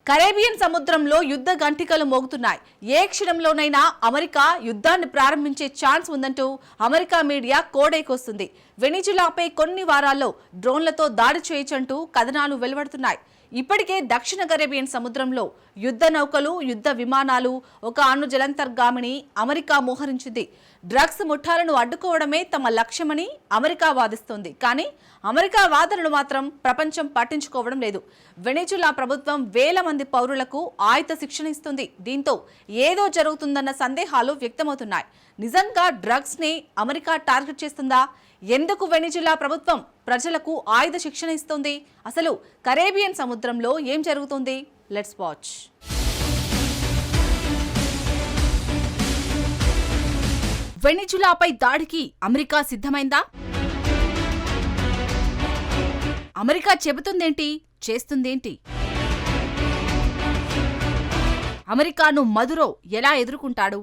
Caribbean సముద్రంలో యుద్ధ గంటికలు మోగుతున్నాయి. ఏ క్షణంలోనైనా America యుద్ధాన్ని ప్రారంభించే ఛాన్స్ ఉందంటూ అమెరికా మీడియా కోడైకొస్తుంది. వెనిజులాపై కొన్ని వారాల్లో డ్రోన్లతో దాడి చేయొచ్చంటూ కథనాలు వెలువడుతున్నాయి. ఇప్పటికే దక్షిణ కరేబియన్ సముద్రంలో యుద్ధ నౌకలు, యుద్ధ విమానాలు, ఒక అణు జలాంతర్గామిని అమెరికా మోహరించింది. డ్రగ్స్ ముఠాలను అడ్డుకోవడమే తమ లక్ష్యమని అమెరికా వాదిస్తోంది. కానీ అమెరికా వాదనలు మాత్రం ప్రపంచం పట్టించుకోవడం లేదు. వెనిజులా ప్రభుత్వం వేల మంది పౌరులకు ఆయుధ శిక్షణ ఇస్తుంది. దీంతో ఏదో జరుగుతుందన్న సందేహాలు వ్యక్తమవుతున్నాయి. నిజంగా డ్రగ్స్ ని అమెరికా టార్గెట్ చేస్తుందా? ఎందుకు వెనిజులా ప్రభుత్వం ప్రజలకు ఆయుధ శిక్షణ ఇస్తుంది? అసలు కరేబియన్ సముద్రంలో ఏం జరుగుతుంది? Let's watch. వెనిజులాపై దాడికి అమెరికా సిద్ధమైందా? అమెరికా చెబుతుందేంటి, చేస్తుందేంటి? అమెరికాను మదురో ఎలా ఎదుర్కొంటాడు?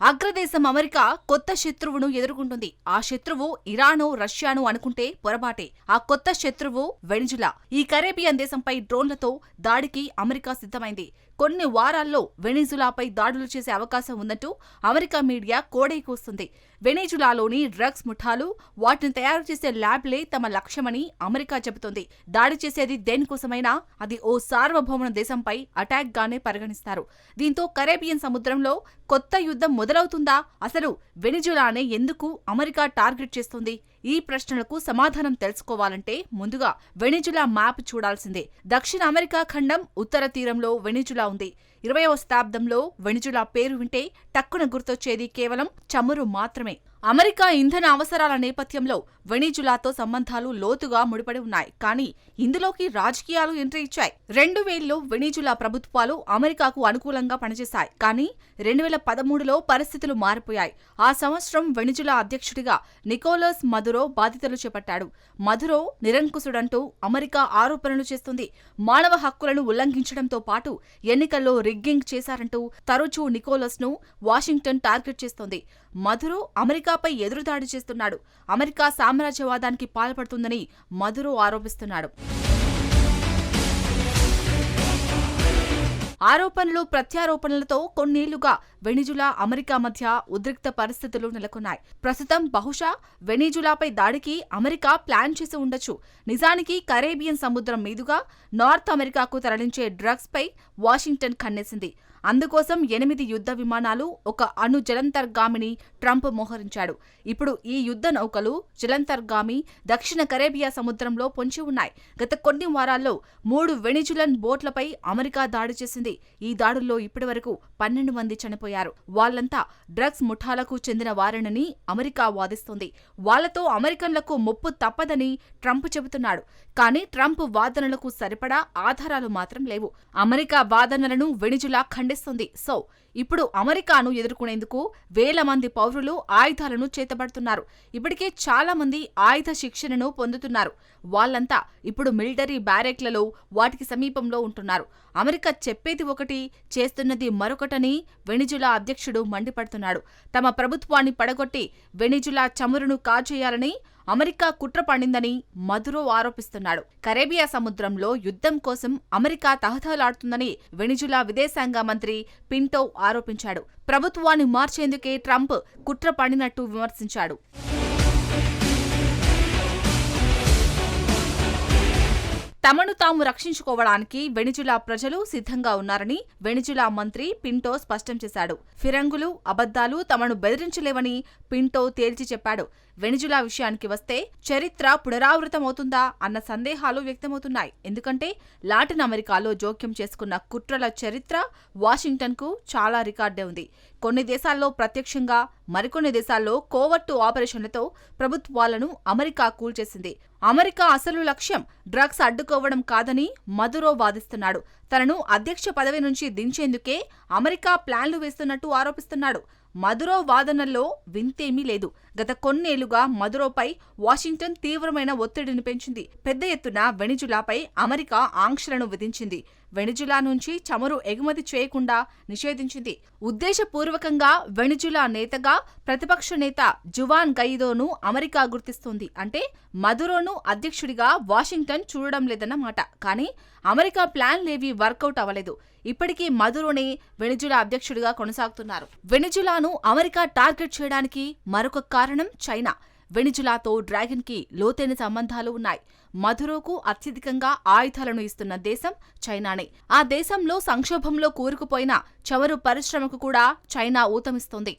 అగ్రదేశం అమెరికా కొత్త శత్రువును ఎదుర్కొంటుంది. ఆ శత్రువు ఇరానో, రష్యాను అనుకుంటే పొరపాటే. ఆ కొత్త శత్రువు వెనిజులా. ఈ కరేబియన్ దేశంపై డ్రోన్లతో దాడికి అమెరికా సిద్ధమైంది. కొన్ని వారాల్లో వెనిజులాపై దాడులు చేసే అవకాశం ఉందంటూ అమెరికా మీడియా కోడైకొస్తుంది. వెనిజులాలోని డ్రగ్స్ ముఠాలు, వాటిని తయారు చేసే ల్యాబ్లే తమ లక్ష్యమని అమెరికా చెబుతోంది. దాడి చేసేది దేనికోసమైనా అది ఓ సార్వభౌమ దేశంపై అటాక్ గానే పరిగణిస్తారు. దీంతో కరేబియన్ సముద్రంలో కొత్త యుద్ధం మొదలవుతుందా? అసలు వెనిజులానే ఎందుకు అమెరికా టార్గెట్ చేస్తుంది? ఈ ప్రశ్నలకు సమాధానం తెలుసుకోవాలంటే ముందుగా వెనిజులా మ్యాప్ చూడాల్సిందే. దక్షిణ అమెరికా ఖండం ఉత్తర తీరంలో వెనిజులా ఉంది. 20వ శతాబ్దంలో వెనిజులా పేరు వింటే టక్కున గుర్తొచ్చేది కేవలం చమురు మాత్రమే. అమెరికా ఇంధన అవసరాల నేపథ్యంలో వెనిజులాతో సంబంధాలు లోతుగా ముడిపడి ఉన్నాయి. కానీ ఇందులోకి రాజకీయాలు ఎంట్రీ ఇచ్చాయి. 2000లో వెనిజులా ప్రభుత్వాలు అమెరికాకు అనుకూలంగా పనిచేశాయి. కానీ 2013లో పరిస్థితులు మారిపోయాయి. ఆ సంవత్సరం వెనిజులా అధ్యక్షుడిగా నికోలస్ మదురో బాధ్యతలు చేపట్టాడు. మదురో నిరంకుశుడంటూ అమెరికా ఆరోపణలు చేస్తుంది. మానవ హక్కులను ఉల్లంఘించడంతో పాటు ఎన్నికల్లో రిగ్గింగ్ చేశారంటూ తరచూ నికోలస్ ను వాషింగ్టన్ టార్గెట్ చేస్తోంది. మదురో అమెరికాపై ఎదురుదాడి చేస్తున్నాడు. అమెరికా సామ్రాజ్యవాదానికి పాల్పడుతుందని మదురో ఆరోపిస్తున్నాడు. ఆరోపణలు ప్రత్యారోపణలతో కొన్నేళ్లుగా వెనిజులా, అమెరికా మధ్య ఉద్రిక్త పరిస్థితులు నెలకొన్నాయి. ప్రస్తుతం బహుశా వెనిజులాపై దాడికి అమెరికా ప్లాన్ చేసి ఉండొచ్చు. నిజానికి కరేబియన్ సముద్రం మీదుగా నార్త్ అమెరికాకు తరలించే డ్రగ్స్ పై వాషింగ్టన్ కన్నేసింది. అందుకోసం 8 యుద్ధ విమానాలు, ఒక అణు జలాంతర్గామిని ట్రంప్ మోహరించాడు. ఇప్పుడు ఈ యుద్ధ నౌకలు, జలాంతర్గామి దక్షిణ కరేబియా సముద్రంలో పొంచి ఉన్నాయి. గత కొన్ని వారాల్లో 3 వెనిజులన్ బోట్లపై అమెరికా దాడి చేసింది. ఈ దాడుల్లో ఇప్పటివరకు 12 మంది చనిపోయారు. వాళ్లంతా డ్రగ్స్ ముఠాలకు చెందిన వారేనని అమెరికా వాదిస్తోంది. వాళ్లతో అమెరికన్లకు ముప్పు తప్పదని ట్రంప్ చెబుతున్నాడు. కానీ ట్రంప్ వాదనలకు సరిపడా ఆధారాలు మాత్రం లేవు. అమెరికా వాదనలను వెనిజులా ఖండిస్తుంది. సో ఇప్పుడు అమెరికాను ఎదుర్కొనేందుకు వేల మంది పౌరులు ఆయుధాలను చేతబడుతున్నారు. ఇప్పటికే చాలా మంది ఆయుధ శిక్షణను పొందుతున్నారు. వాళ్లంతా ఇప్పుడు మిలిటరీ బ్యారెక్లలో, వాటికి సమీపంలో ఉంటున్నారు. అమెరికా చెప్పేది ఒకటి, చేస్తున్నది మరొకటని వెనిజులా అధ్యక్షుడు మండిపడుతున్నాడు. తమ ప్రభుత్వాన్ని పడగొట్టి వెనిజులా చమురును కాజేయాలని అమెరికా కుట్ర పడిందని మదురో ఆరోపిస్తున్నాడు. కరేబియా సముద్రంలో యుద్ధం కోసం అమెరికా తహతహలాడుతుందని వెనిజులా విదేశాంగ మంత్రి పింటో ఆరోపించాడు. ప్రభుత్వాన్ని మార్చేందుకే ట్రంప్ కుట్ర పడినట్టు విమర్శించాడు. తమను తాము రక్షించుకోవడానికి వెనిజులా ప్రజలు సిద్ధంగా ఉన్నారని వెనిజులా మంత్రి పింటో స్పష్టం చేశాడు. ఫిరంగులు, అబద్ధాలు తమను బెదిరించలేవని పింటో తేల్చి చెప్పాడు. వెనిజులా విషయానికి వస్తే చరిత్ర పునరావృతమవుతుందా అన్న సందేహాలు వ్యక్తమవుతున్నాయి. ఎందుకంటే లాటిన్ అమెరికాలో జోక్యం చేసుకున్న కుట్రల చరిత్ర వాషింగ్టన్కు చాలా రికార్డే ఉంది. కొన్ని దేశాల్లో ప్రత్యక్షంగా, మరికొన్ని దేశాల్లో కోవర్టు ఆపరేషన్లతో ప్రభుత్వాలను అమెరికా కూల్చేసింది. అమెరికా అసలు లక్ష్యం డ్రగ్స్ అడ్డుకోవడం కాదని మదురో వాదిస్తున్నాడు. తనను అధ్యక్ష పదవి నుంచి దించేందుకే అమెరికా ప్లాన్లు వేస్తున్నట్టు ఆరోపిస్తున్నాడు. మదురో వాదనల్లో వింతేమీ లేదు. గత కొన్నేళ్లుగా మదురోపై వాషింగ్టన్ తీవ్రమైన ఒత్తిడిని పెంచింది. పెద్ద ఎత్తున వెనిజులాపై అమెరికా ఆంక్షలను విధించింది. వెనిజులా నుంచి చమురు ఎగుమతి చేయకుండా నిషేధించింది. ఉద్దేశపూర్వకంగా వెనిజులా నేతగా ప్రతిపక్ష నేత జువాన్ గైదోను అమెరికా గుర్తిస్తోంది. అంటే మదురోను అధ్యక్షుడిగా వాషింగ్టన్ చూడడం లేదన్నమాట. కానీ అమెరికా ప్లాన్లేవీ వర్కౌట్ అవ్వలేదు. ఇప్పటికీ మదురోనే వెనిజులా అధ్యక్షుడిగా కొనసాగుతున్నారు. వెనిజులాను అమెరికా టార్గెట్ చేయడానికి మరొక కారణం చైనా. వెనిజులాతో డ్రాగన్ కి లోతైన సంబంధాలు ఉన్నాయి. మదురోకు అత్యధికంగా ఆయుధాలను ఇస్తున్న దేశం చైనానే. ఆ దేశంలో సంక్షోభంలో కూరుకుపోయిన చమురు పరిశ్రమకు కూడా చైనా ఊతమిస్తోంది.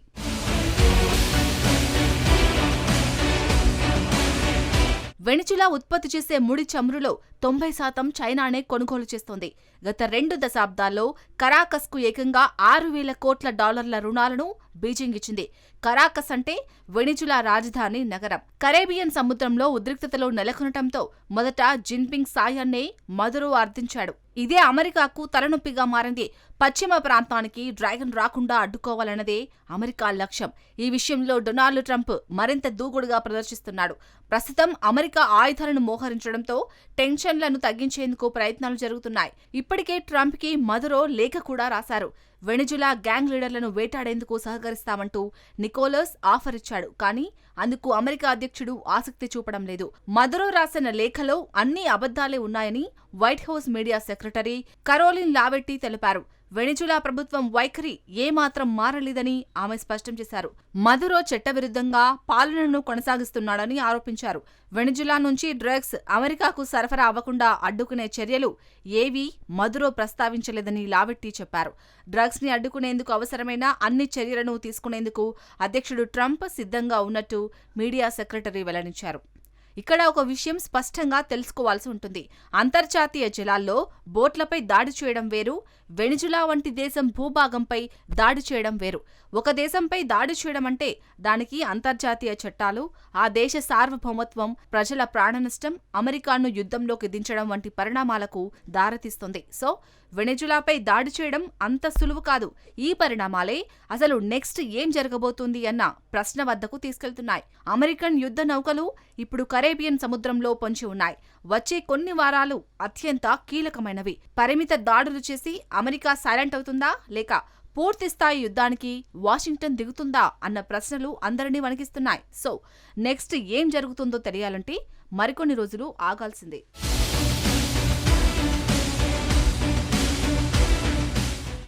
వెనిజులా ఉత్పత్తి చేసే ముడి చమురులో 90% చైనానే కొనుగోలు చేస్తోంది. గత 2 దశాబ్దాల్లో కరాకస్కు ఏకంగా $6,000 కోట్ల రుణాలను బీజింగ్ ఇచ్చింది. కరాకస్ అంటే వెనిజులా రాజధాని నగరం. కరేబియన్ సముద్రంలో ఉద్రిక్తతలు నెలకొనటంతో మొదట జిన్పింగ్ సాయాన్నే మదురో అర్థించాడు. ఇదే అమెరికాకు తలనొప్పిగా మారింది. పశ్చిమ ప్రాంతానికి డ్రాగన్ రాకుండా అడ్డుకోవాలన్నదే అమెరికా లక్ష్యం. ఈ విషయంలో డొనాల్డ్ ట్రంప్ మరింత దూకుడుగా ప్రదర్శిస్తున్నాడు. ప్రస్తుతం అమెరికా ఆయుధాలను మోహరించడంతో టెన్షన్లను తగ్గించేందుకు ప్రయత్నాలు జరుగుతున్నాయి. ఇప్పటికే ట్రంప్ కి మదురో లేఖ కూడా రాశారు. వెనిజులా గ్యాంగ్ లీడర్లను వేటాడేందుకు సహకరిస్తామంటూ నికోలస్ ఆఫర్ ఇచ్చాడు. కానీ అందుకు అమెరికా అధ్యక్షుడు ఆసక్తి చూపడం లేదు. మదురో రాసిన లేఖలో అన్ని అబద్ధాలే ఉన్నాయని White House media secretary Caroline Leavitt తెలిపారు. వెనిజులా ప్రభుత్వం వైఖరి ఏమాత్రం మారలేదని ఆమె స్పష్టం చేశారు. మదురో చట్టవిరుద్ధంగా పాలనను కొనసాగిస్తున్నాడని ఆరోపించారు. వెనిజులా నుంచి డ్రగ్స్ అమెరికాకు సరఫరా అవ్వకుండా అడ్డుకునే చర్యలు ఏవీ మదురో ప్రస్తావించలేదని లావెట్టి చెప్పారు. డ్రగ్స్ ని అడ్డుకునేందుకు అవసరమైన అన్ని చర్యలను తీసుకునేందుకు అధ్యక్షుడు ట్రంప్ సిద్ధంగా ఉన్నట్టు మీడియా సెక్రటరీ వెల్లడించారు. ఇక్కడ ఒక విషయం స్పష్టంగా తెలుసుకోవాల్సి ఉంటుంది. అంతర్జాతీయ జలాల్లో బోట్లపై దాడి చేయడం వేరు, వెనిజులా వంటి దేశం భూభాగంపై దాడి చేయడం వేరు. ఒక దేశంపై దాడి చేయడం అంటే దానికి అంతర్జాతీయ చట్టాలు, ఆ దేశ సార్వభౌమత్వం, ప్రజల ప్రాణనష్టం, అమెరికాను యుద్ధంలోకి దించడం వంటి పరిణామాలకు దారితీస్తుంది. సో వెనిజులాపై దాడి చేయడం అంత సులువు కాదు. ఈ పరిణామాలే అసలు నెక్స్ట్ ఏం జరగబోతుంది అన్న ప్రశ్న వద్దకు తీసుకెళ్తున్నాయి. అమెరికన్ యుద్ధ నౌకలు ఇప్పుడు కరేబియన్ సముద్రంలో పొంచి ఉన్నాయి. వచ్చే కొన్ని వారాలు అత్యంత కీలకమైనవి. పరిమిత దాడులు చేసి అమెరికా సైలెంట్ అవుతుందా, లేక పూర్తిస్థాయి యుద్ధానికి వాషింగ్టన్ దిగుతుందా అన్న ప్రశ్నలు అందరినీ వణికిస్తున్నాయి. సో నెక్స్ట్ ఏం జరుగుతుందో తెలియాలంటే మరికొన్ని రోజులు ఆగాల్సిందే.